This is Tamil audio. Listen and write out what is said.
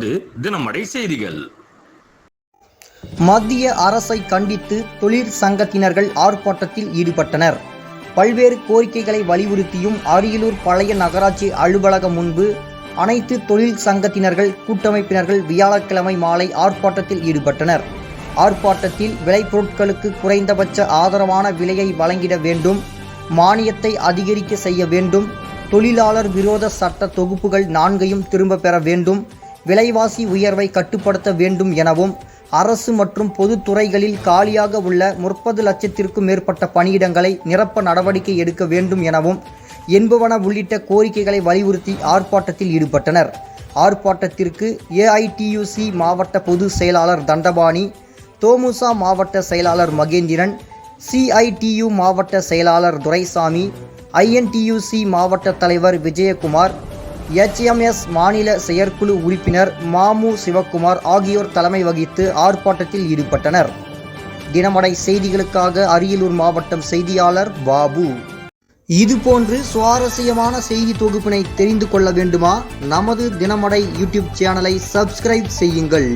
நமது தினமடை செய்திகள். மத்திய அரசை கண்டித்து தொழிற்சங்கத்தினர்கள் ஆர்ப்பாட்டத்தில் ஈடுபட்டனர். பல்வேறு கோரிக்கைகளை வலியுறுத்தியும் அரியலூர் பழைய நகராட்சி அலுவலகம் முன்பு அனைத்து தொழில் சங்கத்தினர்கள் கூட்டமைப்பினர்கள் வியாழக்கிழமை மாலை ஆர்ப்பாட்டத்தில் ஈடுபட்டனர். ஆர்ப்பாட்டத்தில் விளைபொருட்களுக்கு குறைந்தபட்ச ஆதரவான விலையை வழங்கிட வேண்டும், மானியத்தை அதிகரிக்க செய்ய வேண்டும், தொழிலாளர் விரோத சட்ட தொகுப்புகள் 4ஐயும் திரும்ப பெற வேண்டும், விலைவாசி உயர்வை கட்டுப்படுத்த வேண்டும் எனவும் அரசு மற்றும் பொதுத்துறைகளில் காலியாக உள்ள 30 லட்சத்திற்கும் மேற்பட்ட பணியிடங்களை நிரப்ப நடவடிக்கை எடுக்க வேண்டும் எனவும் என்பவன உள்ளிட்ட கோரிக்கைகளை வலியுறுத்தி ஆர்ப்பாட்டத்தில் ஈடுபட்டனர். ஆர்ப்பாட்டத்திற்கு ஏஐடியூசி மாவட்ட பொதுச் செயலாளர் தண்டபாணி, தோமுசா மாவட்ட செயலாளர் மகேந்திரன், சிஐடியு மாவட்ட செயலாளர் துரைசாமி, ஐஎன்டியூசி மாவட்ட தலைவர் விஜயகுமார், HMS மாநில செயற்குழு உறுப்பினர் மாமு சிவக்குமார் ஆகியோர் தலைமை வகித்து ஆர்ப்பாட்டத்தில் ஈடுபட்டனர். தினமடை செய்திகளுக்காக அரியலூர் மாவட்டம் செய்தியாளர் பாபு. இதுபோன்று சுவாரஸ்யமான செய்தி தொகுப்பினை தெரிந்து கொள்ள வேண்டுமா? நமது தினமடை யூடியூப் சேனலை சப்ஸ்கிரைப் செய்யுங்கள்.